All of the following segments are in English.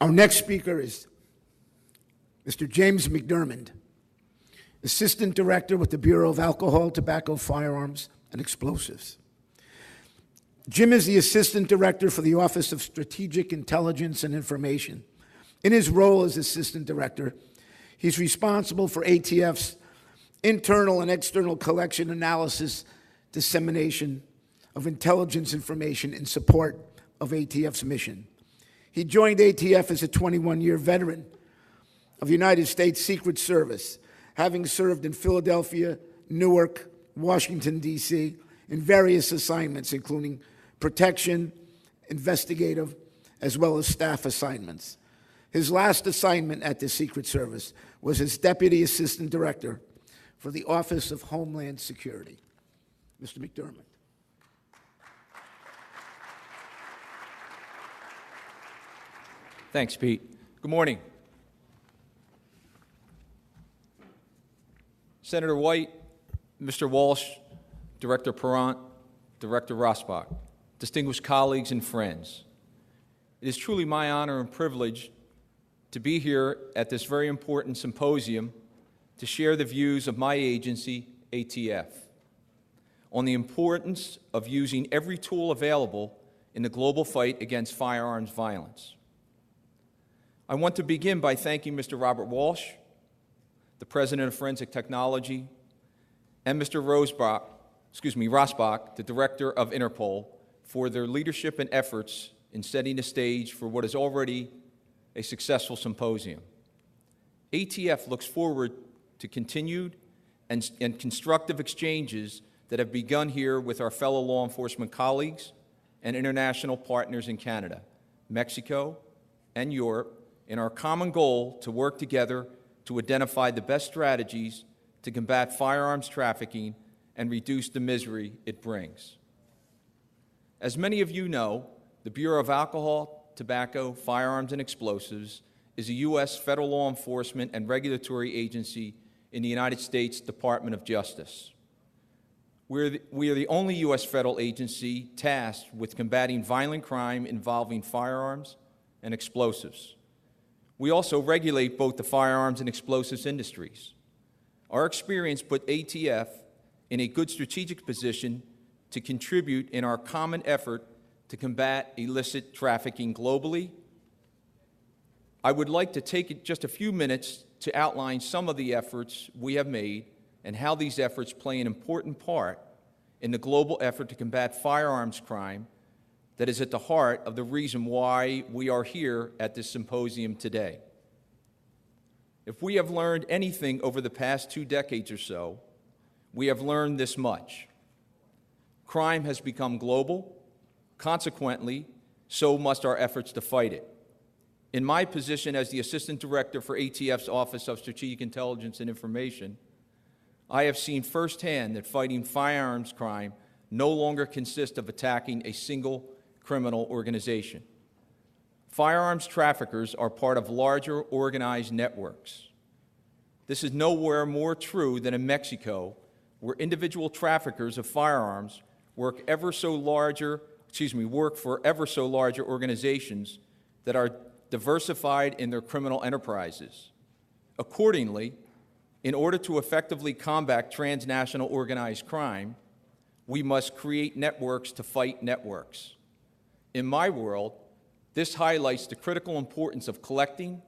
Our next speaker is Mr. James McDermond, Assistant Director with the Bureau of Alcohol, Tobacco, Firearms, and Explosives. Jim is the Assistant Director for the Office of Strategic Intelligence and Information. In his role as Assistant Director, he's responsible for ATF's internal and external collection, analysis, dissemination of intelligence information in support of ATF's mission. He joined ATF as a 21-year veteran of the United States Secret Service, having served in Philadelphia, Newark, Washington, D.C., in various assignments, including protection, investigative, as well as staff assignments. His last assignment at the Secret Service was as Deputy Assistant Director for the Office of Homeland Security. Mr. McDermott. Thanks, Pete. Good morning. Senator White, Mr. Walsh, Director Présente, Director Rosbach, distinguished colleagues and friends. It is truly my honor and privilege to be here at this very important symposium to share the views of my agency, ATF, on the importance of using every tool available in the global fight against firearms violence. I want to begin by thanking Mr. Robert Walsh, the President of Forensic Technology, and Mr. Rosbach, the Director of Interpol, for their leadership and efforts in setting the stage for what is already a successful symposium. ATF looks forward to continued and constructive exchanges that have begun here with our fellow law enforcement colleagues and international partners in Canada, Mexico, and Europe, in our common goal to work together to identify the best strategies to combat firearms trafficking and reduce the misery it brings. As many of you know, the Bureau of Alcohol, Tobacco, Firearms, and Explosives is a U.S. federal law enforcement and regulatory agency in the United States Department of Justice. We are the only U.S. federal agency tasked with combating violent crime involving firearms and explosives. We also regulate both the firearms and explosives industries. Our experience put ATF in a good strategic position to contribute in our common effort to combat illicit trafficking globally. I would like to take just a few minutes to outline some of the efforts we have made and how these efforts play an important part in the global effort to combat firearms crime that is at the heart of the reason why we are here at this symposium today. If we have learned anything over the past 2 decades or so, we have learned this much. Crime has become global. Consequently, so must our efforts to fight it. In my position as the Assistant Director for ATF's Office of Strategic Intelligence and Information, I have seen firsthand that fighting firearms crime no longer consists of attacking a single criminal organization. Firearms traffickers are part of larger organized networks. This is nowhere more true than in Mexico, where individual traffickers of firearms work for ever so larger organizations that are diversified in their criminal enterprises. Accordingly, in order to effectively combat transnational organized crime, we must create networks to fight networks. In my world, this highlights the critical importance of collecting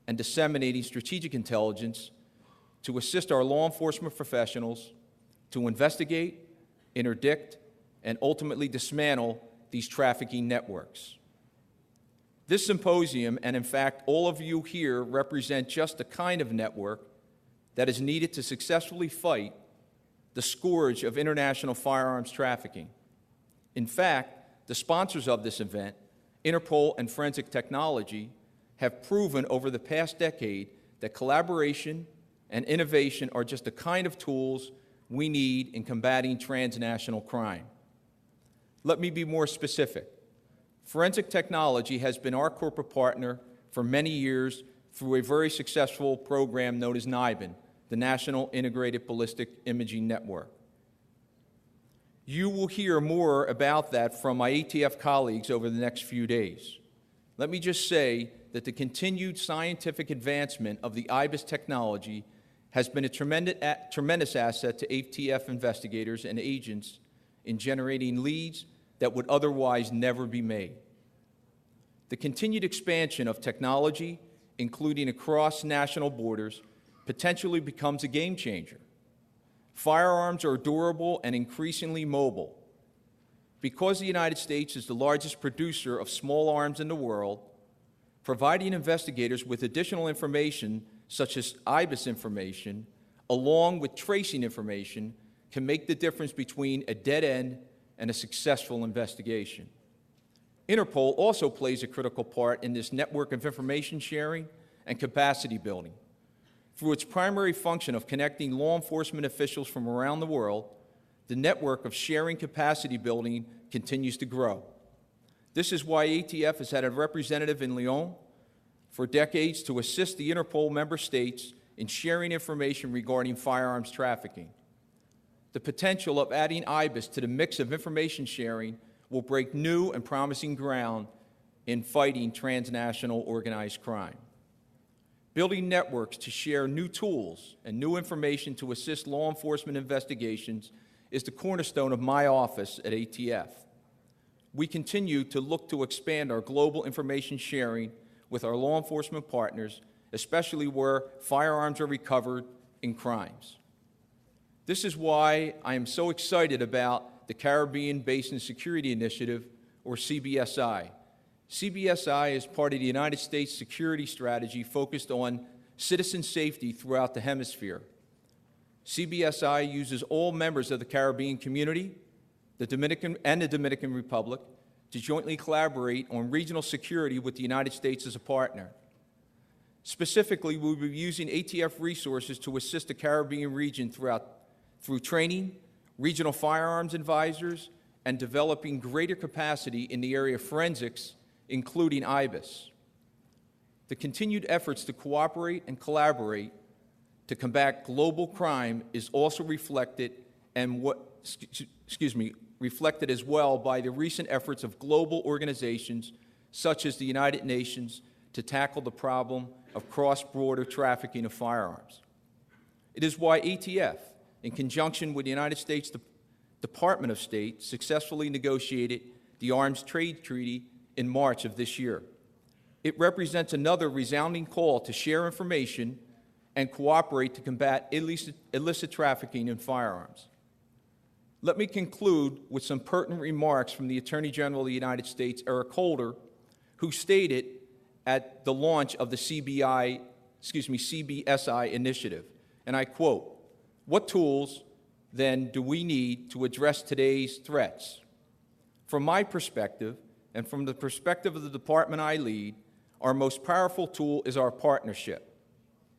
and disseminating strategic intelligence to assist our law enforcement professionals to investigate, interdict, and ultimately dismantle these trafficking networks. This symposium, and in fact all of you here, represent just the kind of network that is needed to successfully fight the scourge of international firearms trafficking. In fact, the sponsors of this event, Interpol and Forensic Technology, have proven over the past decade that collaboration and innovation are just the kind of tools we need in combating transnational crime. Let me be more specific. Forensic Technology has been our corporate partner for many years through a very successful program known as NIBIN, the National Integrated Ballistic Imaging Network. You will hear more about that from my ATF colleagues over the next few days. Let me just say that the continued scientific advancement of the IBIS technology has been a tremendous asset to ATF investigators and agents in generating leads that would otherwise never be made. The continued expansion of technology, including across national borders, potentially becomes a game changer. Firearms are durable and increasingly mobile. Because the United States is the largest producer of small arms in the world, providing investigators with additional information, such as IBIS information, along with tracing information, can make the difference between a dead end and a successful investigation. Interpol also plays a critical part in this network of information sharing and capacity building. Through its primary function of connecting law enforcement officials from around the world, the network of sharing capacity building continues to grow. This is why ATF has had a representative in Lyon for decades to assist the Interpol member states in sharing information regarding firearms trafficking. The potential of adding IBIS to the mix of information sharing will break new and promising ground in fighting transnational organized crime. Building networks to share new tools and new information to assist law enforcement investigations is the cornerstone of my office at ATF. We continue to look to expand our global information sharing with our law enforcement partners, especially where firearms are recovered in crimes. This is why I am so excited about the Caribbean Basin Security Initiative, or CBSI. CBSI is part of the United States security strategy focused on citizen safety throughout the hemisphere. CBSI uses all members of the Caribbean community, the Dominican Republic, to jointly collaborate on regional security with the United States as a partner. Specifically, we'll be using ATF resources to assist the Caribbean region through training, regional firearms advisors, and developing greater capacity in the area of forensics, including IBIS. The continued efforts to cooperate and collaborate to combat global crime is also reflected as well by the recent efforts of global organizations such as the United Nations to tackle the problem of cross-border trafficking of firearms. It is why ATF, in conjunction with the United States Department of State, successfully negotiated the Arms Trade Treaty in March of this year. It represents another resounding call to share information and cooperate to combat illicit trafficking in firearms. Let me conclude with some pertinent remarks from the Attorney General of the United States, Eric Holder, who stated at the launch of the CBSI initiative, and I quote, "What tools, then, do we need to address today's threats? From my perspective, and from the perspective of the department I lead, our most powerful tool is our partnership.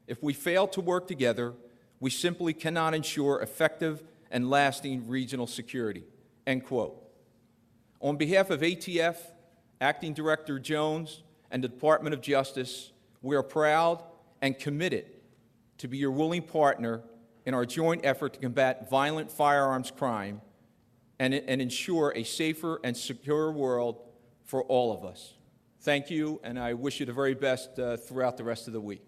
If we fail to work together, we simply cannot ensure effective and lasting regional security," end quote. On behalf of ATF, Acting Director Jones, and the Department of Justice, we are proud and committed to be your willing partner in our joint effort to combat violent firearms crime and ensure a safer and secure world for all of us. Thank you, and I wish you the very best throughout the rest of the week.